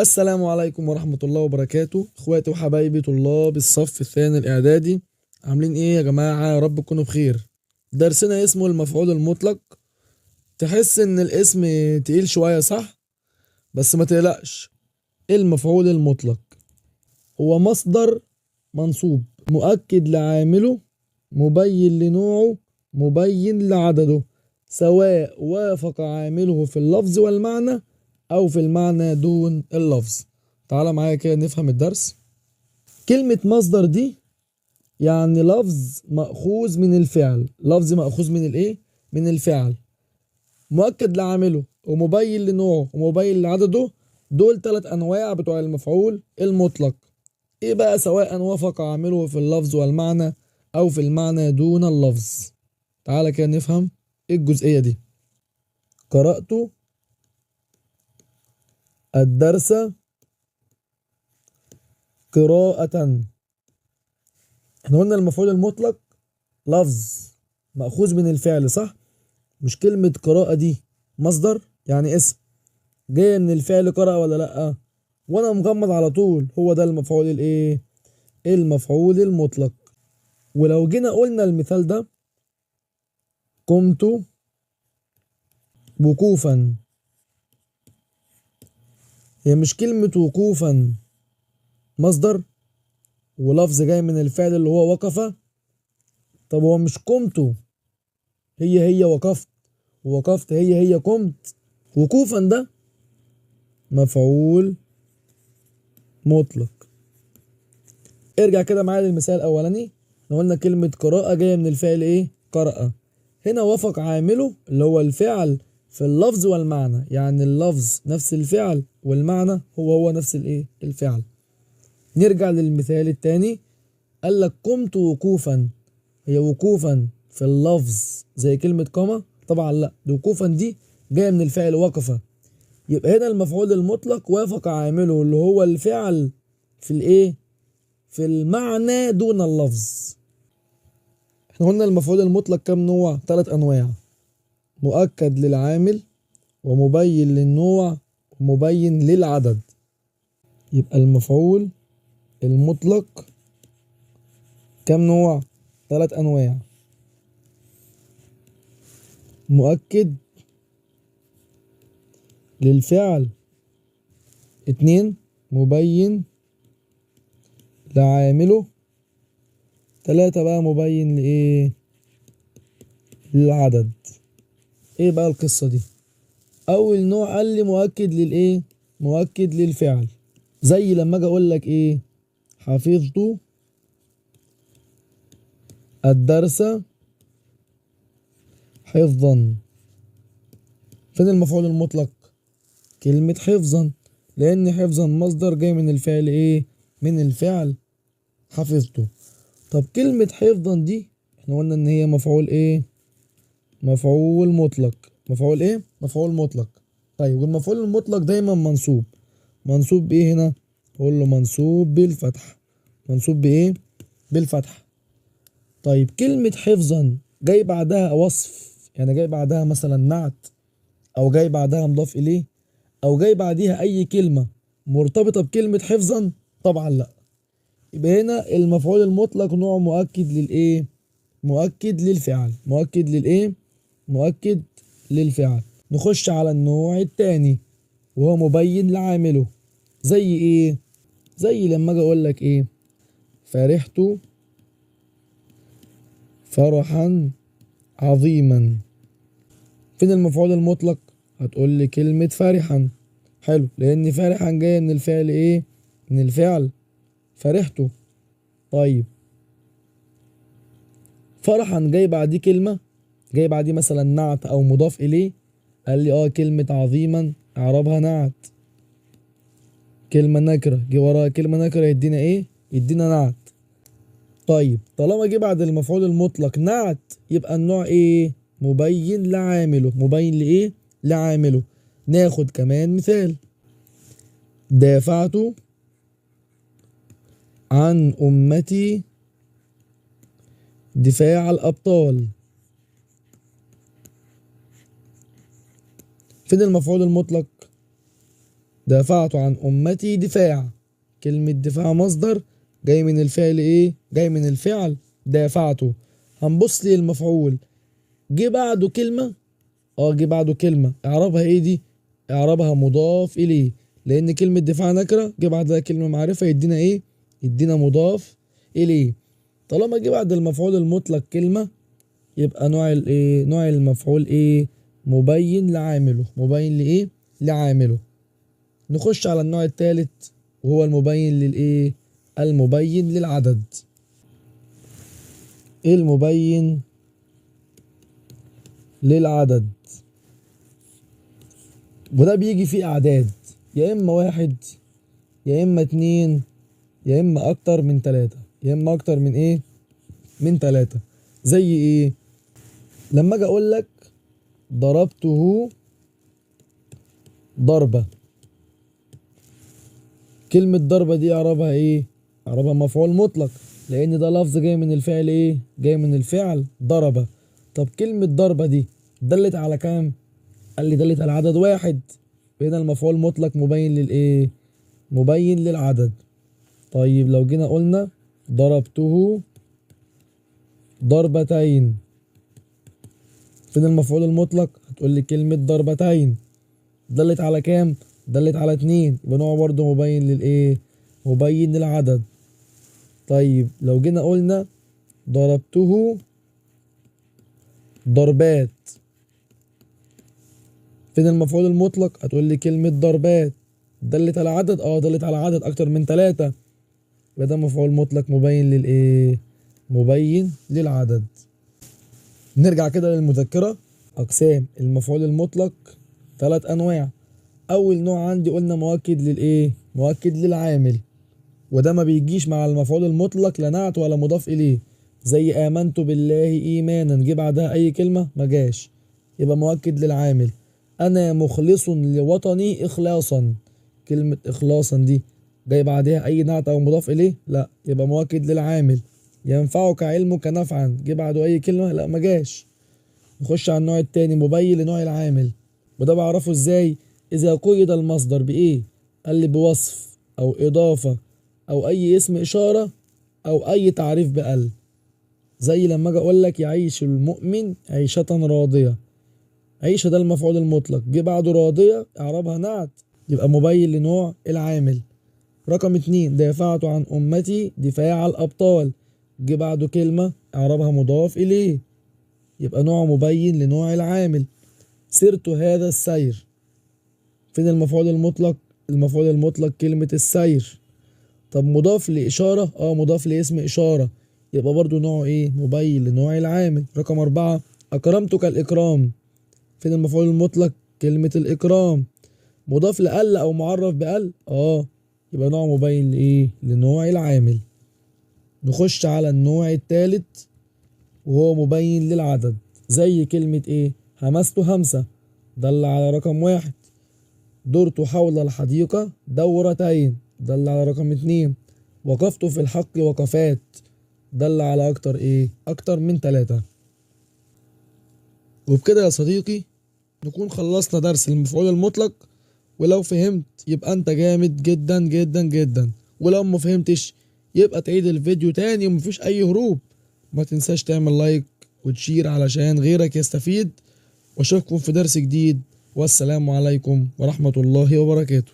السلام عليكم ورحمة الله وبركاته، اخواتي وحبايبي طلاب الصف الثاني الاعدادي. عاملين ايه يا جماعة؟ يا رب تكونوا بخير. درسنا اسمه المفعول المطلق. تحس ان الاسم تقيل شوية، صح؟ بس ما تقلقش. المفعول المطلق هو مصدر منصوب مؤكد لعامله مبين لنوعه مبين لعدده، سواء وافق عامله في اللفظ والمعنى أو في المعنى دون اللفظ. تعال معايا كده نفهم الدرس. كلمة مصدر دي يعني لفظ مأخوذ من الفعل. لفظ مأخوذ من الايه؟ من الفعل، مؤكد لعامله ومبين لنوعه ومبين لعدده. دول 3 أنواع بتوع المفعول المطلق. ايه بقى؟ سواء وافق عامله في اللفظ والمعنى أو في المعنى دون اللفظ. تعال كده نفهم ايه الجزئية دي. قرأت الدرس قراءة. احنا قلنا المفعول المطلق لفظ مأخوذ من الفعل، صح؟ مش كلمة قراءة دي مصدر يعني اسم جاية من الفعل قرأ ولا لأ؟ وانا مغمض على طول، هو ده المفعول الايه؟ المفعول المطلق. ولو جينا قلنا المثال ده: قمت وقوفا. هي مش كلمة وقوفا مصدر ولفظ جاي من الفعل اللي هو وقف؟ طب هو مش قمت هي وقفت، ووقفت هي قمت؟ وقوفا ده مفعول مطلق. ارجع كده معايا للمثال الاولاني. احنا قلنا كلمة قراءة جاية من الفعل ايه؟ قرأ. هنا وافق عامله اللي هو الفعل في اللفظ والمعنى، يعني اللفظ نفس الفعل والمعنى هو نفس الايه؟ الفعل. نرجع للمثال التاني. قال لك قمت وقوفا. هي وقوفا في اللفظ زي كلمة قام؟ طبعا لا، دي وقوفا دي جاية من الفعل وقف. يبقى هنا المفعول المطلق وافق عامله اللي هو الفعل في الايه؟ في المعنى دون اللفظ. احنا قلنا المفعول المطلق كم نوع؟ 3 أنواع: مؤكد للعامل ومبين للنوع ومبين للعدد. يبقى المفعول المطلق كم نوع؟ 3 أنواع: مؤكد للفعل، 2 مبين لعامله، 3 بقى مبين لإيه؟ للعدد. ايه بقى القصة دي؟ أول نوع قال لي مؤكد للإيه؟ مؤكد للفعل. زي لما أجي أقول لك إيه؟ حفظت الدرس حفظا. فين المفعول المطلق؟ كلمة حفظا، لأن حفظا مصدر جاي من الفعل إيه؟ من الفعل حفظته. طب كلمة حفظا دي احنا قلنا إن هي مفعول إيه؟ مفعول مطلق. مفعول إيه؟ مفعول مطلق. طيب والمفعول المطلق دايما منصوب. منصوب بإيه هنا؟ أقول له منصوب بالفتح. منصوب بإيه؟ بالفتح. طيب كلمة حفظا جاي بعدها وصف، يعني جاي بعدها مثلا نعت، أو جاي بعدها مضاف إليه، أو جاي بعديها أي كلمة مرتبطة بكلمة حفظا؟ طبعا لأ. يبقى هنا المفعول المطلق نوع مؤكد للإيه؟ مؤكد للفعل. مؤكد للإيه؟ مؤكد للفعل. نخش على النوع التاني وهو مبين لعامله. زي إيه؟ زي لما أجي أقول لك إيه؟ فرحت فرحا عظيما. فين المفعول المطلق؟ هتقول لي كلمة فرحا. حلو، لأن فرحا جاية من الفعل إيه؟ من الفعل فرحته. طيب فرحا جاي بعديه كلمة، جاي بعديه مثلا نعت أو مضاف إليه. قال لي كلمة عظيما إعرابها نعت. كلمة نكرة جه وراها كلمة نكرة يدينا إيه؟ يدينا نعت. طيب طالما جه بعد المفعول المطلق نعت، يبقى النوع إيه؟ مبين لعامله. مبين لإيه؟ لعامله. ناخد كمان مثال: دافعت عن أمتي دفاع الأبطال. فين المفعول المطلق؟ دافعت عن أمتي دفاع. كلمة دفاع مصدر جاي من الفعل ايه؟ جاي من الفعل دافعته. هنبص للمفعول، جه بعده كلمة، جه بعده كلمة، اعرابها ايه دي؟ اعرابها مضاف اليه، لان كلمة دفاع نكرة جه بعدها كلمة معرفة يدينا ايه؟ يدينا مضاف اليه. طالما جه بعد المفعول المطلق كلمة يبقى نوع الايه؟ نوع المفعول ايه؟ مبين لعامله. مبين لايه؟ لعامله. نخش على النوع الثالث وهو المبين للايه؟ المبين للعدد. ايه المبين للعدد؟ وده بيجي فيه اعداد، يا اما واحد يا اما اتنين يا اما اكتر من تلاتة. يا اما اكتر من ايه؟ من تلاتة. زي ايه؟ لما اجي اقول لك ضربته ضربة، كلمة ضربة دي اعرابها ايه؟ اعرابها مفعول مطلق، لان ده لفظ جاي من الفعل ايه؟ جاي من الفعل ضربة. طب كلمة ضربة دي دلت على كام؟ قال لي دلت على عدد واحد. هنا المفعول مطلق مبين للايه؟ مبين للعدد. طيب لو جينا قلنا ضربته ضربتين، فين المفعول المطلق؟ هتقول لي كلمة ضربتين دلت على كام؟ دلت على اتنين، يبقى نوع برضه مبين للايه؟ مبين للعدد. طيب لو جينا قلنا ضربته ضربات، فين المفعول المطلق؟ هتقول لي كلمة ضربات دلت على عدد، دلت على عدد اكتر من تلاتة، يبقى ده مفعول مطلق مبين للايه؟ مبين للعدد. نرجع كده للمذكرة. أقسام المفعول المطلق 3 أنواع. أول نوع عندي قلنا مؤكد للإيه؟ مؤكد للعامل، وده ما بيجيش مع المفعول المطلق لا نعت ولا مضاف إليه. زي آمنت بالله إيمانا، جه بعدها أي كلمة؟ ما جاش، يبقى مؤكد للعامل. أنا مخلص لوطني إخلاصا، كلمة إخلاصا دي جاي بعدها أي نعت أو مضاف إليه؟ لا، يبقى مؤكد للعامل. ينفعك علمك نفعا، جه بعده أي كلمة؟ لا، ما جاش. نخش على النوع التاني مبين لنوع العامل، وده بعرفه ازاي؟ اذا قيد المصدر بايه؟ قال لي بوصف او اضافة او اي اسم اشارة او اي تعريف بقل. زي لما اجي اقول لك يعيش المؤمن عيشة راضية، عيشة ده المفعول المطلق، جه بعده راضية اعرابها نعت، يبقى مبين لنوع العامل. رقم 2 دافعت عن امتي دفاع الابطال، جه بعده كلمة اعرابها مضاف اليه، يبقى نوع مبين لنوع العامل. سرت هذا السير، فين المفعول المطلق؟ المفعول المطلق كلمة السير. طب مضاف لإشارة؟ مضاف لاسم إشارة، يبقى برضو نوعه إيه؟ مبين لنوع العامل. رقم 4 أكرمتك الإكرام، فين المفعول المطلق؟ كلمة الإكرام. مضاف لأل أو معرف بأل؟ يبقى نوع مبين لإيه؟ لنوع العامل. نخش على النوع الثالث وهو مبين للعدد. زي كلمة إيه؟ همست همسة، دل على رقم 1. دورت حول الحديقة دورتين، دل على رقم 2. وقفت في الحق وقفات، دل على أكتر إيه؟ أكتر من 3. وبكده يا صديقي نكون خلصنا درس المفعول المطلق. ولو فهمت يبقى أنت جامد جدا جدا جدا، ولو ما فهمتش يبقى تعيد الفيديو تاني ومفيش أي هروب. ما تنساش تعمل لايك وتشير علشان غيرك يستفيد، واشوفكم في درس جديد، والسلام عليكم ورحمة الله وبركاته.